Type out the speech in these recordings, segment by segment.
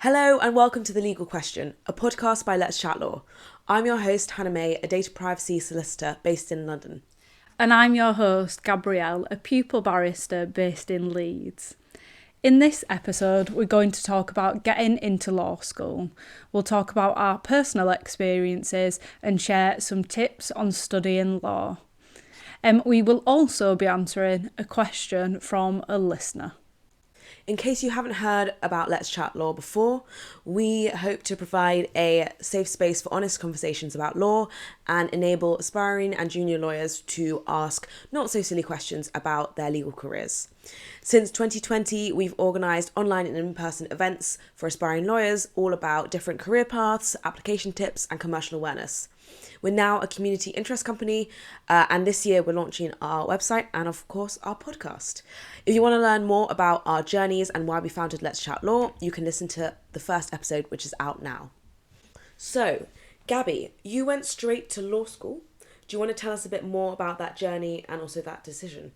Hello and welcome to The Legal Question, a podcast by Let's Chat Law. I'm your host, Hannah-Mei, a data privacy solicitor based in London. And I'm your host, Gabrielle, a pupil barrister based in Leeds. In this episode, we're going to talk about getting into law school. We'll talk about our personal experiences and share some tips on studying law. We will also be answering a question from a listener. In case you haven't heard about Let's Chat Law before, we hope to provide a safe space for honest conversations about law and enable aspiring and junior lawyers to ask not so silly questions about their legal careers. Since 2020, we've organised online and in-person events for aspiring lawyers all about different career paths, application tips and commercial awareness. We're now a community interest company, and this year we're launching our website and, of course, our podcast. If you want to learn more about our journeys and why we founded Let's Chat Law, you can listen to the first episode, which is out now. So, Gabby, you went straight to law school. Do you want to tell us a bit more about that journey and also that decision?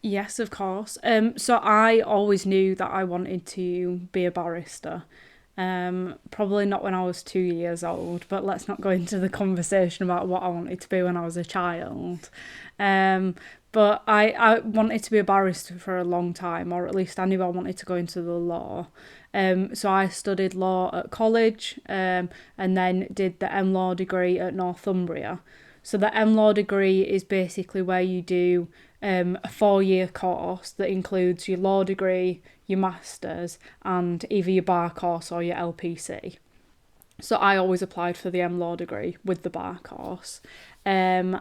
Yes, of course. So I always knew that I wanted to be a barrister. Probably not when I was 2 years old, but let's not go into the conversation about what I wanted to be when I was a child. But I wanted to be a barrister for a long time, or at least I knew I wanted to go into the law. So I studied law at college, and then did the M-Law degree at Northumbria. So the M-Law degree is basically where you do a 4-year course that includes your law degree, your master's, and either your bar course or your LPC. So I always applied for the M-Law degree with the bar course, and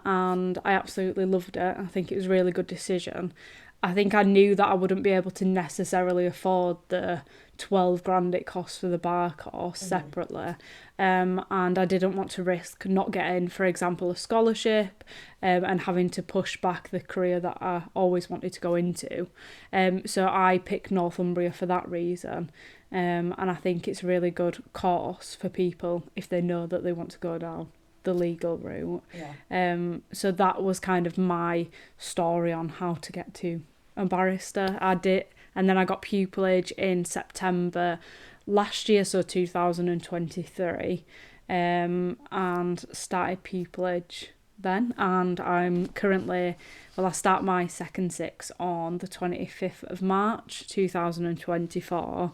I absolutely loved it. I think it was a really good decision. I think I knew that I wouldn't be able to necessarily afford the 12 grand it costs for the bar course separately, and I didn't want to risk not getting, for example, a scholarship, and having to push back the career that I always wanted to go into. So I picked Northumbria for that reason, and I think it's a really good course for people if they know that they want to go down the legal route. So that was kind of my story on how to get to a barrister. I did, and then I got pupillage in September last year, so 2023, and started pupillage then. And I'm currently, I start my second six on the 25th of March 2024.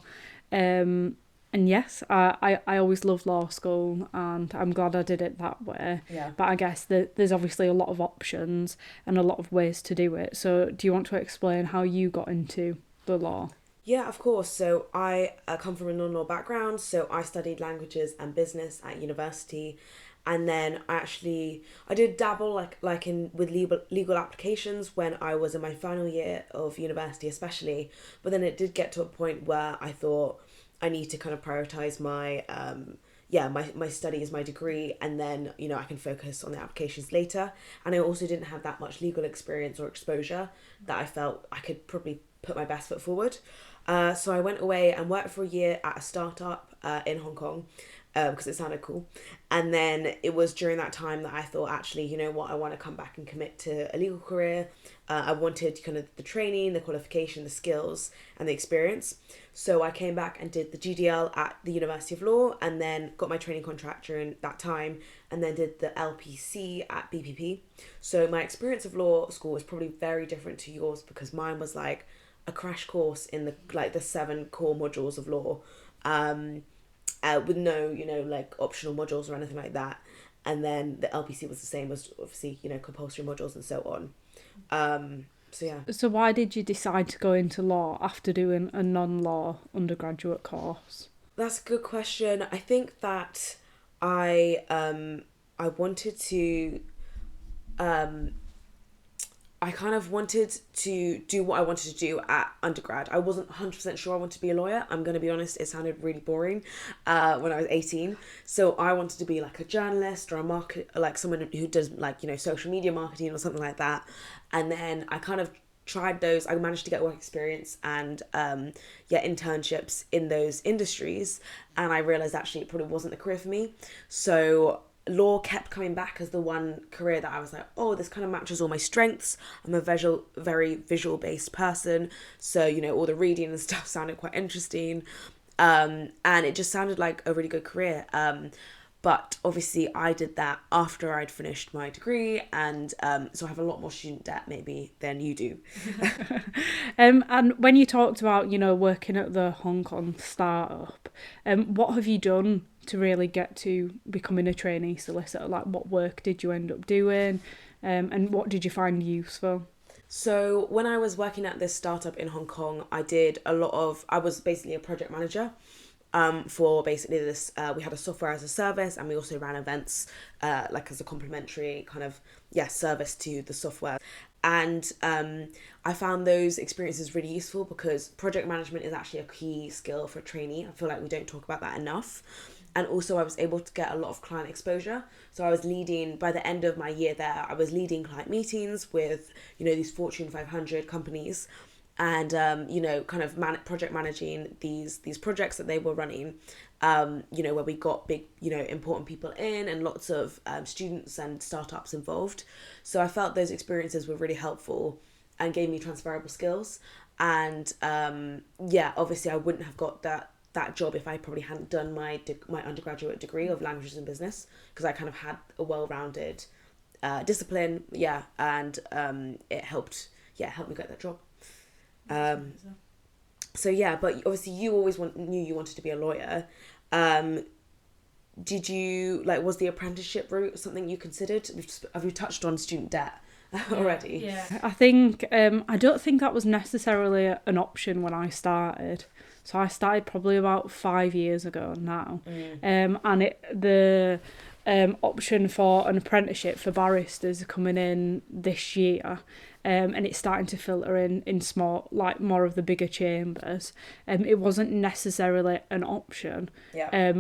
And yes, I always loved law school, and I'm glad I did it that way. Yeah. But I guess there's obviously a lot of options and a lot of ways to do it. So do you want to explain how you got into the law? Yeah, of course. So I come from a non-law background, so I studied languages and business at university, and then I did dabble like in with legal applications when I was in my final year of university, especially. But then it did get to a point where I thought I need to kind of prioritize my my studies, my degree, and then I can focus on the applications later. And I also didn't have that much legal experience or exposure that I felt I could probably put my best foot forward. So I went away and worked for a year at a startup in Hong Kong, because it sounded cool. And then it was during that time that I thought, actually, you know what, I want to come back and commit to a legal career. I wanted kind of the training, the qualification, the skills and the experience. So I came back and did the GDL at the University of Law, and then got my training contract during that time, and then did the LPC at BPP. So my experience of law school was probably very different to yours, because mine was like a crash course in the 7 core modules of law, with no optional modules or anything like that. And then the LPC was the same as obviously compulsory modules and so on. So yeah. So why did you decide to go into law after doing a non-law undergraduate course? That's a good question. I think that I wanted to I kind of wanted to do what I wanted to do at undergrad. I wasn't 100% sure I wanted to be a lawyer. I'm going to be honest, it sounded really boring when I was 18. So I wanted to be like a journalist or like someone who does social media marketing or something like that. And then I kind of tried those. I managed to get work experience and internships in those industries. And I realised actually it probably wasn't the career for me. So law kept coming back as the one career that I was like, oh, this kind of matches all my strengths. I'm a very visual based person. So, all the reading and stuff sounded quite interesting. And it just sounded like a really good career. But obviously I did that after I'd finished my degree, and so I have a lot more student debt maybe than you do. And when you talked about, working at the Hong Kong startup, what have you done to really get to becoming a trainee solicitor? Like, what work did you end up doing, and what did you find useful? So when I was working at this startup in Hong Kong, I was basically a project manager. For basically this, we had a software as a service, and we also ran events, like as a complimentary kind of service to the software. And I found those experiences really useful because project management is actually a key skill for a trainee. I feel like we don't talk about that enough. And also I was able to get a lot of client exposure. So I was leading, by the end of my year there, I was leading client meetings with, these Fortune 500 companies, and kind of project managing these projects that they were running, where we got big, important people in, and lots of students and startups involved. So I felt those experiences were really helpful and gave me transferable skills. And obviously I wouldn't have got that job if I probably hadn't done my undergraduate degree of languages and business, because I kind of had a well-rounded discipline, and it helped me get that job. But obviously you always knew you wanted to be a lawyer. Did you, was the apprenticeship route something you considered? Have we touched on student debt already? Yeah. I think, I don't think that was necessarily an option when I started. So I started probably about 5 years ago now. And the option for an apprenticeship for barristers coming in this year. And it's starting to filter in small, more of the bigger chambers. It wasn't necessarily an option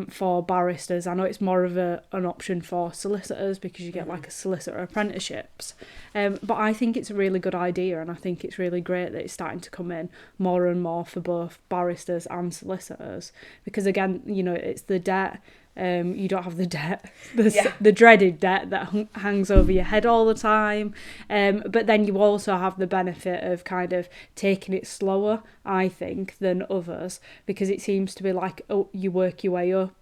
for barristers. I know it's more of an option for solicitors, because you get a solicitor apprenticeships. But I think it's a really good idea, and I think it's really great that it's starting to come in more and more for both barristers and solicitors, because again, it's the debt. You don't have the debt, the dreaded debt that hangs over your head all the time. But then you also have the benefit of kind of taking it slower, I think, than others, because it seems to be you work your way up.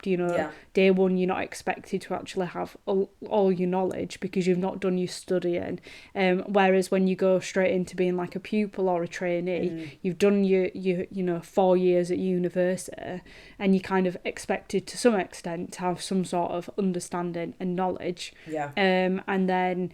Day one, you're not expected to actually have all your knowledge because you've not done your studying. Whereas when you go straight into being a pupil or a trainee, you've done your 4 years at university, and you're kind of expected to some extent to have some sort of understanding and knowledge. And then,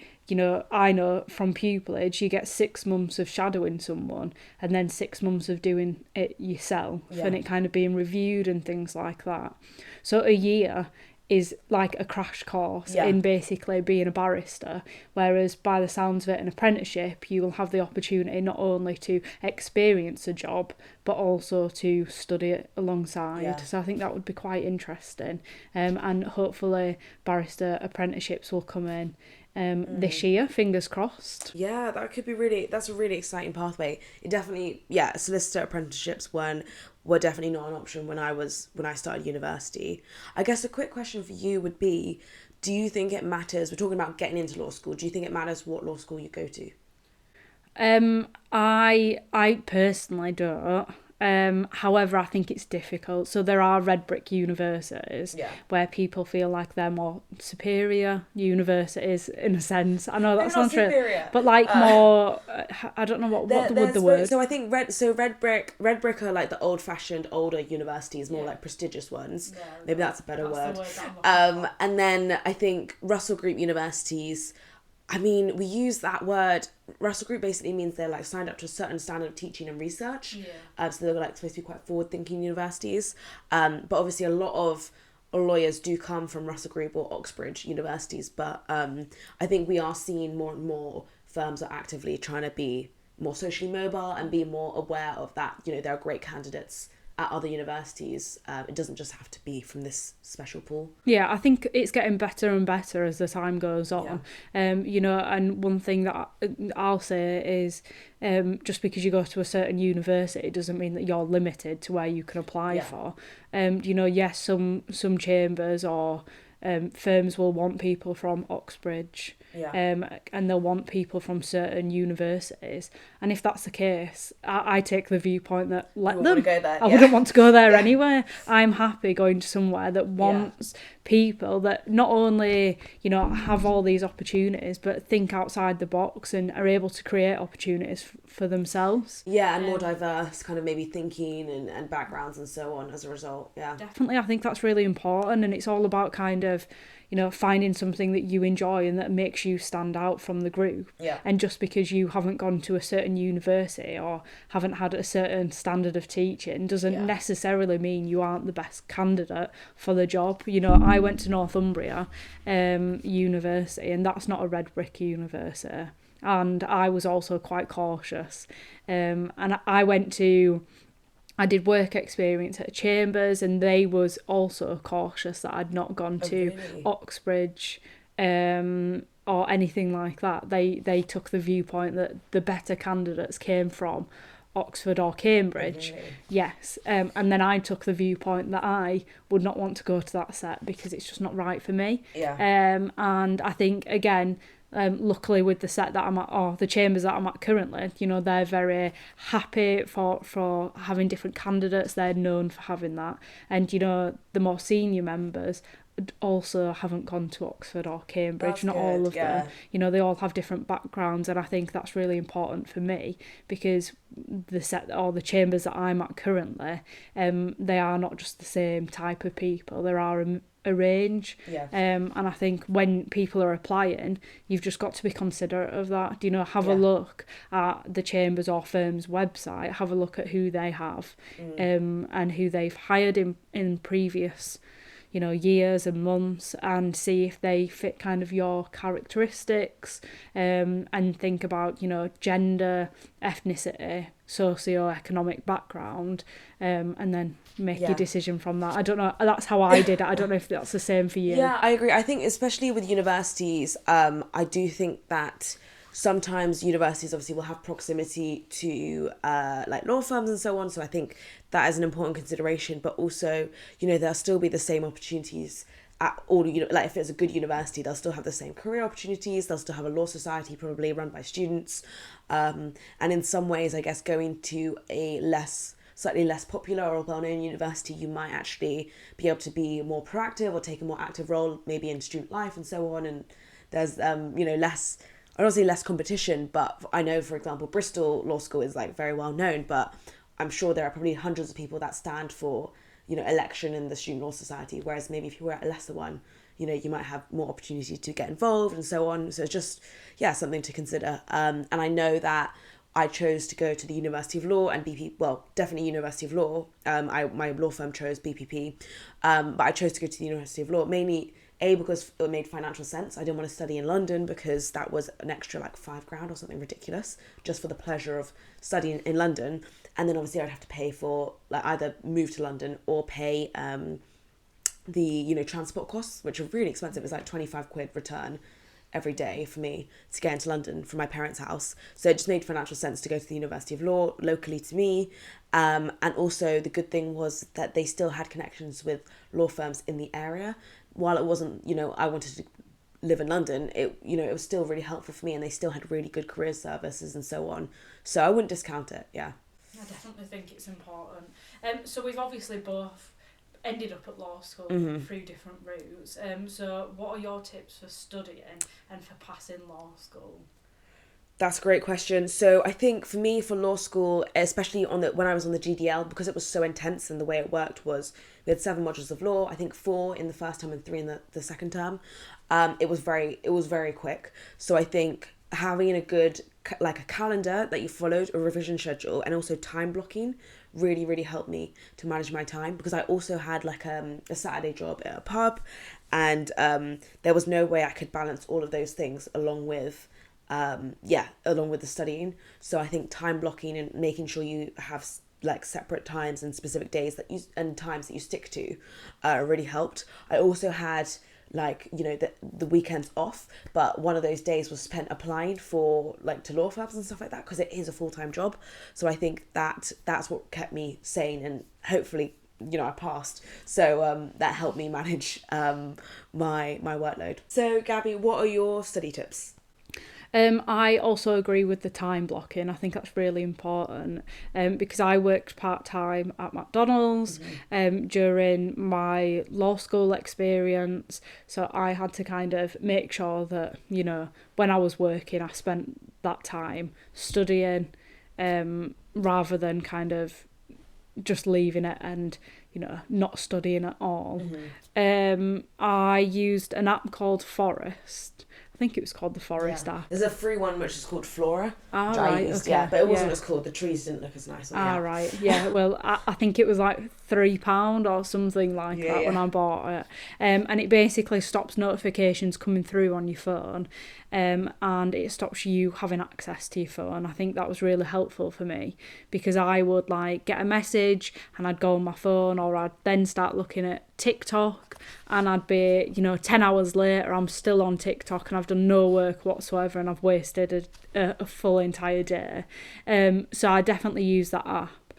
I know from pupillage, you get 6 months of shadowing someone, and then 6 months of doing it yourself, and it kind of being reviewed and things like that. So a year is like a crash course in basically being a barrister, whereas by the sounds of it, an apprenticeship, you will have the opportunity not only to experience a job but also to study it alongside. So I think that would be quite interesting, and hopefully barrister apprenticeships will come in this year, fingers crossed. That could be that's a really exciting pathway. It definitely, solicitor apprenticeships were definitely not an option when I started university. I guess a quick question for you would be, do you think it matters, we're talking about getting into law school, do you think it matters what law school you go to? I personally don't. However, I think it's difficult. So there are red brick universities where people feel like they're more superior universities in a sense. I know that sounds true, but more. I don't know what the word. So I think red brick are like the old fashioned older universities, more like prestigious ones. Maybe that's a better word. And then I think Russell Group universities. I mean, we use that word. Russell Group basically means they're signed up to a certain standard of teaching and research. So they're supposed to be quite forward-thinking universities. But obviously a lot of lawyers do come from Russell Group or Oxbridge universities. But I think we are seeing more and more firms are actively trying to be more socially mobile and be more aware of that. There are great candidates at other universities. It doesn't just have to be from this special pool. I think it's getting better and better as the time goes on. And one thing that I'll say is, just because you go to a certain university, it doesn't mean that you're limited to where you can apply for. Yes, some chambers or firms will want people from Oxbridge, and they'll want people from certain universities. And if that's the case, I take the viewpoint that let them. Go there, I wouldn't want to go there anyway. I'm happy going to somewhere that wants people that not only, you know, have all these opportunities, but think outside the box and are able to create opportunities for themselves. Yeah, and more diverse kind of maybe thinking and backgrounds and so on as a result. Yeah. Definitely, I think that's really important, and it's all about kind of, you know, finding something that you enjoy and that makes you stand out from the group. Yeah. And just because you haven't gone to a certain university or haven't had a certain standard of teaching doesn't necessarily mean you aren't the best candidate for the job. You know, I went to Northumbria University, and that's not a red brick university. And I was also quite cautious. And I did work experience at Chambers, and they was also cautious that I'd not gone to Oxbridge or anything like that. They took the viewpoint that the better candidates came from Oxford or Cambridge. Yes. And then I took the viewpoint that I would not want to go to that set because it's just not right for me. And I think, again, luckily with the set that I'm at, or the chambers that I'm at currently, you know, they're very happy for having different candidates. They're known for having that. And, you know, the more senior members also haven't gone to Oxford or Cambridge. That's not good, all of them. You know, they all have different backgrounds, and I think that's really important for me because the set or the chambers that I'm at currently, they are not just the same type of people. There are a range. And I think when people are applying, you've just got to be considerate of that. You know, have a look at the chambers or firm's website, have a look at who they have, and who they've hired in previous, you know, years and months, and see if they fit kind of your characteristics, and think about, you know, gender, ethnicity, socio-economic background, and then make your decision from that. I don't know, that's how I did it. I don't know if that's the same for you. Yeah, I agree. I think especially with universities, I do think that sometimes universities obviously will have proximity to like law firms and so on, so I think that is an important consideration. But also, you know, there'll still be the same opportunities at all, you know, like if it's a good university, they'll still have the same career opportunities, they'll still have a law society probably run by students, and in some ways, I guess, going to a slightly less popular or well-known university, you might actually be able to be more proactive or take a more active role maybe in student life and so on. And there's you know, less, I don't say less competition, but I know, for example, Bristol Law School is like very well known, but I'm sure there are probably hundreds of people that stand for, you know, election in the Student Law Society, whereas maybe if you were at a lesser one, you know, you might have more opportunity to get involved and so on. So it's just, something to consider. And I know that I chose to go to the University of Law and definitely University of Law. My law firm chose BPP, but I chose to go to the University of Law mainly because it made financial sense. I didn't want to study in London because that was an extra like £5,000 or something ridiculous just for the pleasure of studying in London. And then obviously I'd have to pay for like either move to London or pay the, you know, transport costs, which are really expensive. It's like 25 quid return every day for me to get into London from my parents' house. So it just made financial sense to go to the University of Law locally to me. And also the good thing was that they still had connections with law firms in the area. While it wasn't, you know, I wanted to live in London, it was still really helpful for me, and they still had really good career services and so on. So I wouldn't discount it, I definitely think it's important. So we've obviously both ended up at law school through different routes. So what are your tips for studying and for passing law school? That's a great question. So I think for me, for law school, especially when I was on the GDL, because it was so intense and the way it worked was we had 7 modules of law, I think 4 in the first term and 3 in the second term. It was very quick. So I think having a good, like a calendar that you followed, a revision schedule, and also time blocking really, really helped me to manage my time, because I also had like a Saturday job at a pub, and there was no way I could balance all of those things along with the studying. So I think time blocking and making sure you have like separate times and specific days times that you stick to really helped. I also had like, you know, the weekends off, but one of those days was spent applying for like to law firms and stuff like that, because it is a full-time job. So I think that's what kept me sane and hopefully I passed. So that helped me manage my workload. So Gabby, what are your study tips? I also agree with the time blocking. I think that's really important because I worked part-time at McDonald's during my law school experience. So I had to kind of make sure that, when I was working, I spent that time studying rather than kind of just leaving it and not studying at all. I used an app called Forest. I think it was called the Forest app. There's a free one which is called Flora, which right, I used, okay. but it wasn't as cool. The trees didn't look as nice. Right, yeah. Well, I think it was like £3 or something like that when I bought it. And it basically stops notifications coming through on your phone, and it stops you having access to your phone. I think that was really helpful for me because I would like get a message and I'd go on my phone, or I'd then start looking at TikTok, and I'd be 10 hours later I'm still on TikTok and I've done no work whatsoever and I've wasted a full entire day. So I definitely use that app.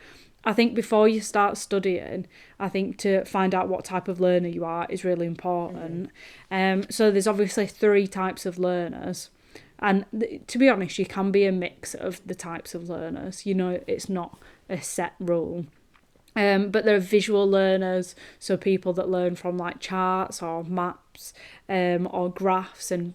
I think before you start studying, I think to find out what type of learner you are is really important. So there's obviously 3 types of learners, and to be honest, you can be a mix of the types of learners. It's not a set rule. But there are visual learners, so people that learn from like charts or maps or graphs and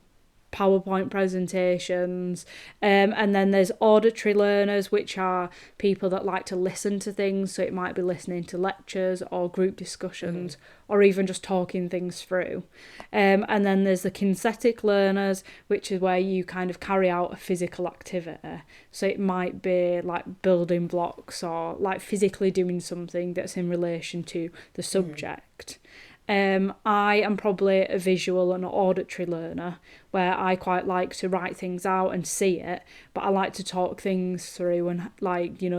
PowerPoint presentations. And then there's auditory learners, which are people that like to listen to things, so it might be listening to lectures or group discussions or even just talking things through. And then there's the kinesthetic learners, which is where you kind of carry out a physical activity. So it might be like building blocks or like physically doing something that's in relation to the subject. I am probably a visual and auditory learner, where I quite like to write things out and see it, but I like to talk things through and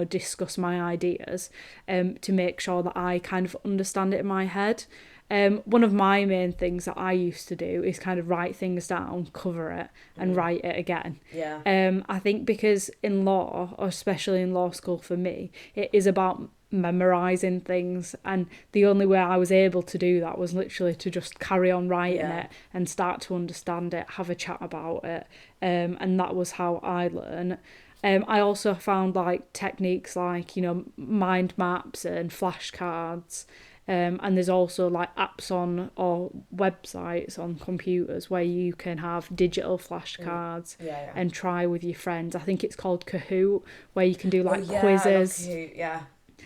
discuss my ideas to make sure that I kind of understand it in my head. One of my main things that I used to do is kind of write things down, cover it, and write it again. I think because in law, or especially in law school for me, it is about memorizing things, and the only way I was able to do that was literally to just carry on writing it and start to understand it, have a chat about it, and that was how I learned. I also found like techniques like mind maps and flashcards, and there's also like apps on or websites on computers where you can have digital flashcards and try with your friends. I think it's called Kahoot, where you can do like quizzes.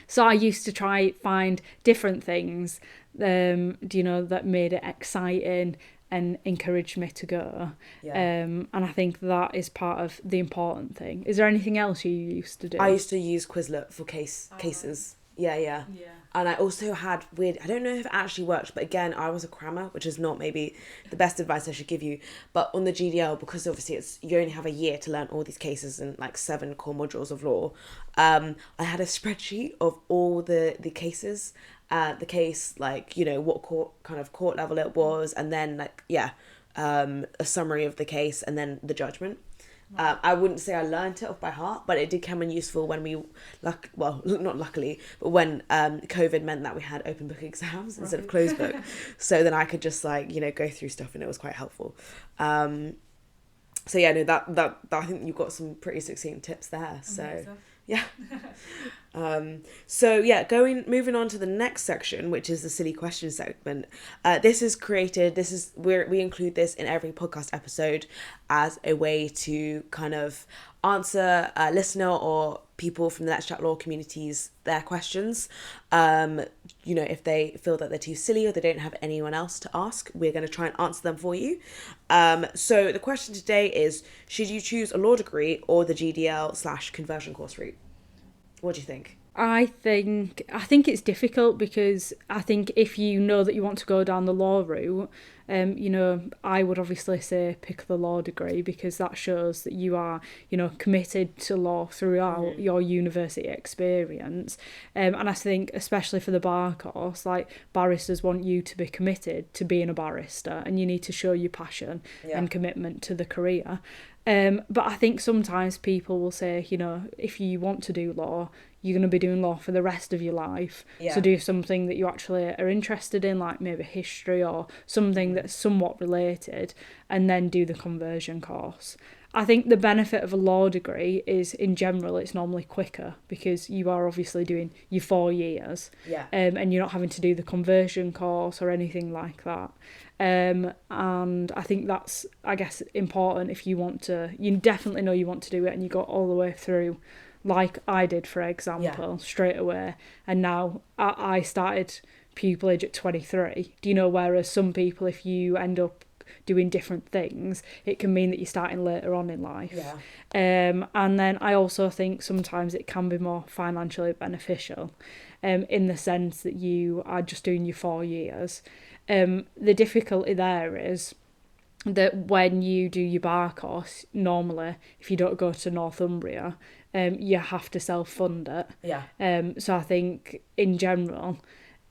So I used to try find different things, that made it exciting and encouraged me to go. And I think that is part of the important thing. Is there anything else you used to do? I used to use Quizlet for cases. Yeah. And I also had I don't know if it actually worked, but again, I was a crammer, which is not maybe the best advice I should give you. But on the GDL, because obviously you only have a year to learn all these cases and like 7 core modules of law, I had a spreadsheet of all the cases, the case, like, what court level it was, and then a summary of the case, and then the judgment. I wouldn't say I learned it off by heart, but it did come in useful when not luckily, but when COVID meant that we had open book exams instead of closed book. So then I could just go through stuff, and it was quite helpful. That I think you've got some pretty succinct tips there. So yeah. Moving on to the next section, which is the silly question segment. We include this in every podcast episode as a way to kind of answer a listener or people from the Let's Chat Law communities their questions. If they feel that they're too silly or they don't have anyone else to ask, we're going to try and answer them for you. So the question today is, should you choose a law degree or the GDL/conversion course route? What do you think? I think it's difficult, because I think if you know that you want to go down the law route, I would obviously say pick the law degree, because that shows that you are, committed to law throughout your university experience. And I think especially for the bar course, like, barristers want you to be committed to being a barrister, and you need to show your passion and commitment to the career. But I think sometimes people will say, you know, if you want to do law, you're going to be doing law for the rest of your life. Yeah. So do something that you actually are interested in, like maybe history or something that's somewhat related, and then do the conversion course. I think the benefit of a law degree is, in general, it's normally quicker because you are obviously doing your 4 years, Yeah. and you're not having to do the conversion course or anything like that. And I think that's, I guess, important if you want to, you definitely know you want to do it and you go all the way through, like I did, for example, straight away. And now I started pupillage at 23. Do you know, whereas some people, if you end up doing different things, it can mean that you're starting later on in life. Yeah. And then I also think sometimes it can be more financially beneficial, in the sense that you are just doing your 4 years. The difficulty there is that when you do your bar course, normally, if you don't go to Northumbria, you have to self-fund it. Yeah. So I think, in general,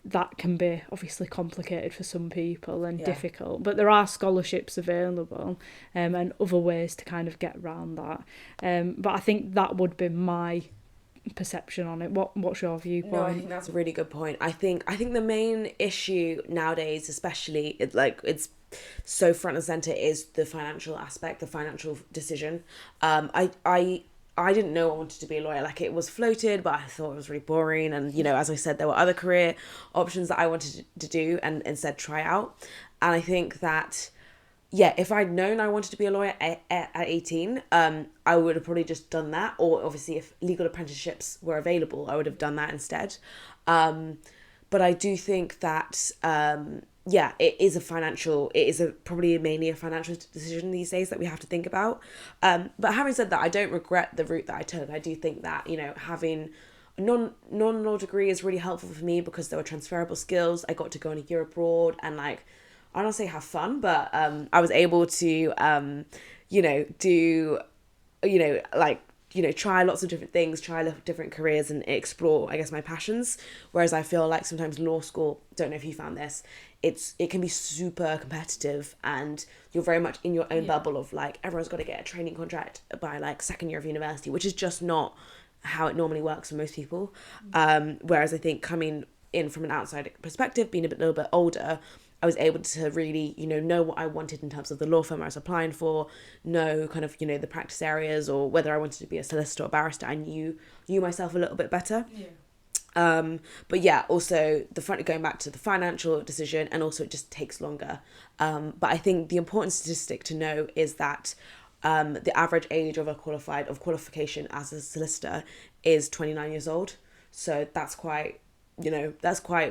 that can be obviously complicated for some people and difficult, but there are scholarships available, and other ways to kind of get around that. But I think that would be my perception on it. What's your viewpoint? No, I think that's a really good point. I think the main issue nowadays, especially it's so front and center, is the financial aspect, the financial decision. I didn't know I wanted to be a lawyer. Like, it was floated, but I thought it was really boring. And, you know, as I said, there were other career options that I wanted to do and instead try out. And I think that, yeah, if I'd known I wanted to be a lawyer at 18, I would have probably just done that. Or obviously, if legal apprenticeships were available, I would have done that instead. But I do think that, it is probably mainly a financial decision these days that we have to think about. But having said that, I don't regret the route that I took. I do think that, you know, having a non-law degree is really helpful for me because there were transferable skills. I got to go on a year abroad and, like, I don't say have fun, but I was able to, try lots of different things, try different careers and explore, I guess, my passions. Whereas I feel like sometimes law school, don't know if you found this, it can be super competitive and you're very much in your own bubble of, like, everyone's got to get a training contract by, like, second year of university, which is just not how it normally works for most people. Whereas I think coming in from an outside perspective, being a little bit older, I was able to really, know what I wanted in terms of the law firm I was applying for, know kind of, the practice areas, or whether I wanted to be a solicitor or barrister. I knew myself a little bit better. But yeah, also going back to the financial decision, and also it just takes longer. But I think the important statistic to know is that the average age of qualification as a solicitor is 29 years old. So that's quite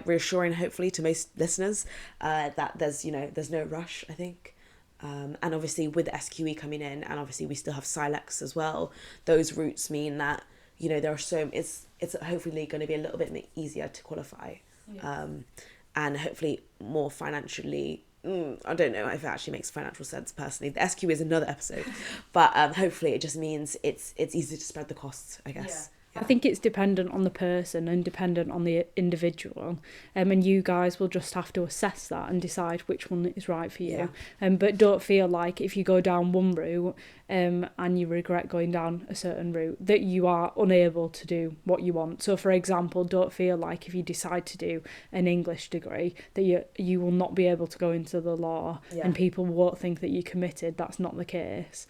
reassuring, hopefully, to most listeners, that there's no rush, I think. And obviously with the SQE coming in, and obviously we still have Silex as well, those routes mean that, there are it's hopefully going to be a little bit easier to qualify. And hopefully more financially, I don't know if it actually makes financial sense personally. The SQE is another episode, but hopefully it just means it's easy to spread the costs, I guess. I think it's dependent on the person and dependent on the individual, and you guys will just have to assess that and decide which one is right for you. But don't feel like if you go down one route and you regret going down a certain route, that you are unable to do what you want. So, for example, don't feel like if you decide to do an English degree that you will not be able to go into the law, and people won't think that you're committed. That's not the case.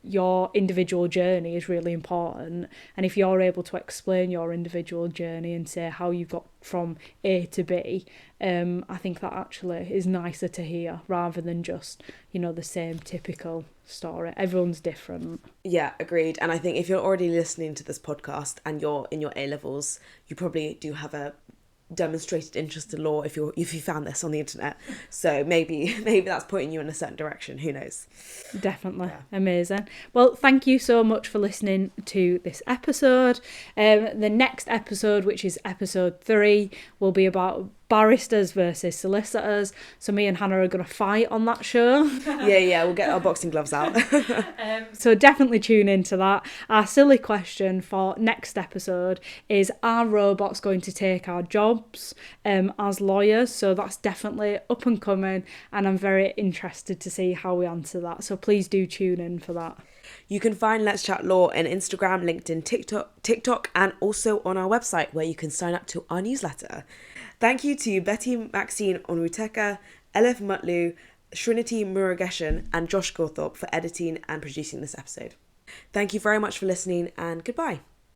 Your individual journey is really important. And if you're able to explain your individual journey and say how you got from A to B, I think that actually is nicer to hear rather than just, the same typical story. Everyone's different. Yeah, agreed. And I think if you're already listening to this podcast and you're in your A-levels, you probably do have a demonstrated interest in law if you found this on the internet, so maybe that's pointing you in a certain direction. Who knows? Definitely. Amazing. Well, thank you so much for listening to this episode. The next episode, which is episode 3, will be about barristers versus solicitors. So me and Hannah are going to fight on that show. Yeah, we'll get our boxing gloves out. So definitely tune into that. Our silly question for next episode is, are robots going to take our jobs as lawyers? So that's definitely up and coming, and I'm very interested to see how we answer that. So please do tune in for that. You can find Let's Chat Law on Instagram, LinkedIn, TikTok, and also on our website where you can sign up to our newsletter. Thank you to Betty Maxine Onwuteka, Elif Mutlu, Srinity Murugeshan, and Josh Gawthorpe for editing and producing this episode. Thank you very much for listening, and goodbye.